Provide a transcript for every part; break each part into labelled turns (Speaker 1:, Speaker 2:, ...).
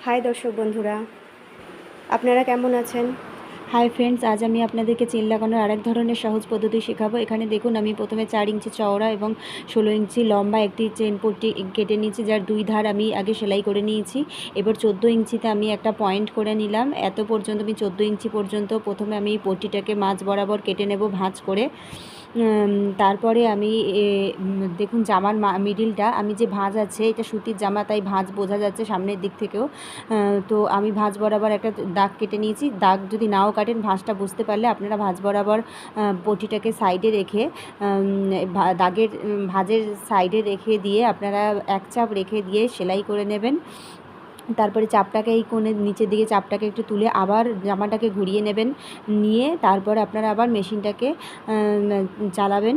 Speaker 1: High দর্শক বন্ধুরা, আপনারা কেমন আছেন?
Speaker 2: হাই ফ্রেন্ডস, আজ আমি আপনাদেরকে চেন লাগানোর আরেক ধরনের সহজ পদ্ধতি শেখাবো। এখানে দেখুন, আমি প্রথমে 4 ইঞ্চি চওড়া এবং 16 ইঞ্চি লম্বা একটি চেন পট্টি কেটে নিয়েছি, যার 2 ধার আমি আগে সেলাই করে নিয়েছি। এবার 14 ইঞ্চিতে আমি একটা পয়েন্ট করে নিলাম। এত পর্যন্ত আমি 14 ইঞ্চি পর্যন্ত প্রথমে আমি পট্টিটাকে মাঝ বরাবর কেটে নেব ভাঁজ করে। তারপরে আমি দেখুন, জামার মিডিলটা আমি যে ভাঁজ আছে, এটা সুতির জামা, তাই ভাঁজ বোঝা যাচ্ছে সামনের দিক থেকেও। তো আমি ভাঁজ বরাবর একটা দাগ কেটে নিয়েছি। দাগ যদি নাও কাটেন, ভাঁজটা বুঝতে পারলে আপনারা ভাঁজ বরাবর পটিটাকে সাইডে রেখে ভাঁজের সাইডে রেখে দিয়ে আপনারা এক চাপ রেখে দিয়ে সেলাই করে নেবেন। তারপরে চাপটাকে এই কোণের নিচের দিকে চাপটাকে একটু তুলে আবার জামাটাকে ঘুরিয়ে নেবেন, নিয়ে তারপরে আপনারা আবার মেশিনটাকে চালাবেন।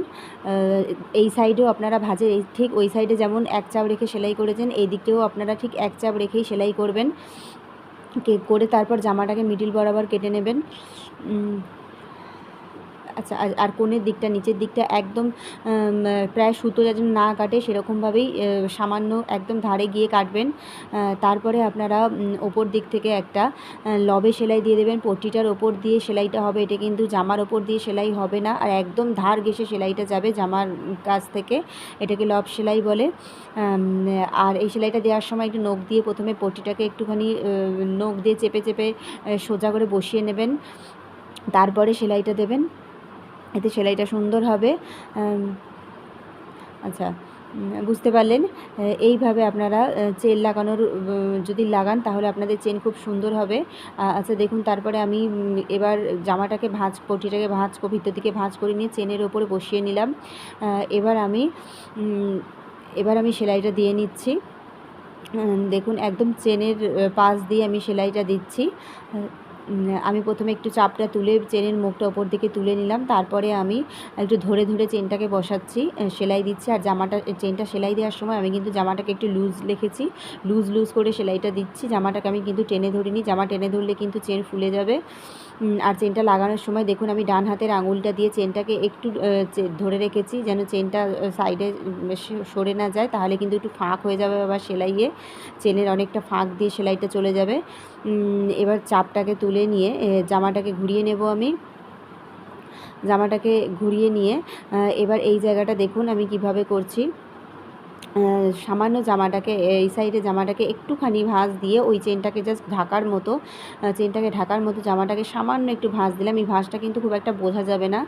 Speaker 2: এই সাইডেও আপনারা ভাঁজের ঠিক ওই সাইডে যেমন এক চাপ রেখে সেলাই করেছেন, এই দিকটাও আপনারা ঠিক এক চাপ রেখেই সেলাই করবেন। করে তারপর জামাটাকে মিডিল বরাবর কেটে নেবেন। আচ্ছা, আর কোণের দিকটা, নিচের দিকটা একদম প্রায় সুতো যেন না কাটে সেরকমভাবেই সামান্য একদম ধারে গিয়ে কাটবেন। তারপরে আপনারা ওপর দিক থেকে একটা লবে সেলাই দিয়ে দেবেন। পট্টিটার ওপর দিয়ে সেলাইটা হবে, এটা কিন্তু জামার ওপর দিয়ে সেলাই হবে না, আর একদম ধার ঘেঁষে সেলাইটা যাবে জামার কাছ থেকে, এটাকে লব সেলাই বলে। আর এই সেলাইটা দেওয়ার সময় একটু নখ দিয়ে প্রথমে পট্টিটাকে একটুখানি নখ দিয়ে চেপে চেপে সোজা করে বসিয়ে নেবেন, তারপরে সেলাইটা দেবেন, এতে সেলাইটা সুন্দর হবে। আচ্ছা, বুঝতে পারলেন? এইভাবে আপনারা চেন লাগানোর যদি লাগান তাহলে আপনাদের চেন খুব সুন্দর হবে। আচ্ছা দেখুন, তারপরে আমি এবার জামাটাকে পটিটাকে ভিতর দিকে ভাঁজ করে নিয়ে চেনের ওপরে বসিয়ে নিলাম। এবার আমি সেলাইটা দিয়ে নিচ্ছি। দেখুন, একদম চেনের পাশ দিয়ে আমি সেলাইটা দিচ্ছি। আমি প্রথমে একটু চাপটা তুলে চেনের মুখটা ওপর দিকে তুলে নিলাম, তারপরে আমি একটু ধরে ধরে চেনটাকে বসাচ্ছি, সেলাই দিচ্ছি। আর চেনটা সেলাই দেওয়ার সময় আমি কিন্তু জামাটাকে একটু লুজ করে সেলাইটা দিচ্ছি। জামাটাকে আমি কিন্তু টেনে ধরিনি, জামা টেনে ধরলে কিন্তু চেন ফুলে যাবে। আর চেনটা লাগানোর সময় দেখুন, আমি ডান হাতের আঙুলটা দিয়ে চেনটাকে একটু ধরে রেখেছি, যেন চেনটা সাইডে সরে না যায়, তাহলে কিন্তু একটু ফাঁক হয়ে যাবে, আবার সেলাইয়ে চেনের অনেকটা ফাঁক দিয়ে সেলাইটা চলে যাবে। এবার চাপটাকে তুলে নিয়ে জামাটাকে ঘুরিয়ে নেব। আমি জামাটাকে ঘুরিয়ে নিয়ে এবার এই জায়গাটা দেখুন আমি কিভাবে করছি। সামান্য এই সাইডে জামাটাকে একটুখানি ভাঁজ দিয়ে ওই চেনটাকে জাস্ট ঢাকার মতো জামাটাকে সামান্য একটু ভাঁজ দিলাম। এই ভাঁজটা কিন্তু খুব একটা বোঝা যাবে না,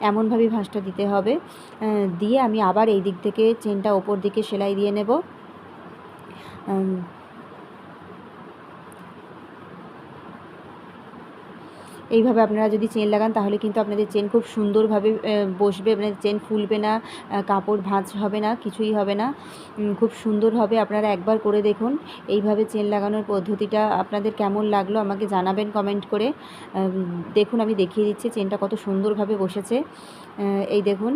Speaker 2: এমনভাবেই ভাঁজটা দিতে হবে। দিয়ে আমি আবার এই দিক থেকে চেনটা ওপর দিকে সেলাই দিয়ে নেব। এইভাবে আপনারা যদি চেন লাগান তাহলে কিন্তু আপনাদের চেন খুব সুন্দরভাবে বসবে, আপনাদের চেন ফুলবে না, কাপড় ভাঁজ হবে না, কিছুই হবে না, খুব সুন্দর হবে। আপনারা একবার করে দেখুন এইভাবে চেন লাগানোর পদ্ধতিটা। আপনাদের কেমন লাগলো আমাকে জানাবেন কমেন্ট করে। দেখুন, আমি দেখিয়ে দিচ্ছি চেনটা কত সুন্দরভাবে বসেছে। এই দেখুন,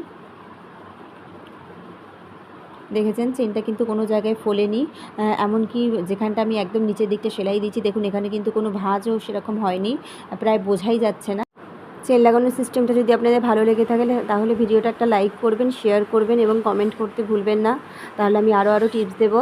Speaker 2: দেখেছেন চেনটা কিন্তু কোনো জায়গায় ফোলেনি। এমনকি যেখানটা আমি একদম নিচের দিকটা সেলাই দিয়েছি, দেখুন এখানে কিন্তু কোনো ভাঁজও সেরকম হয়নি, প্রায় বোঝাই যাচ্ছে না। চেন লাগানোর সিস্টেমটা যদি আপনাদের ভালো লেগে থাকে তাহলে ভিডিওটা একটা লাইক করবেন, শেয়ার করবেন এবং কমেন্ট করতে ভুলবেন না, তাহলে আমি আরও টিপস দেবো।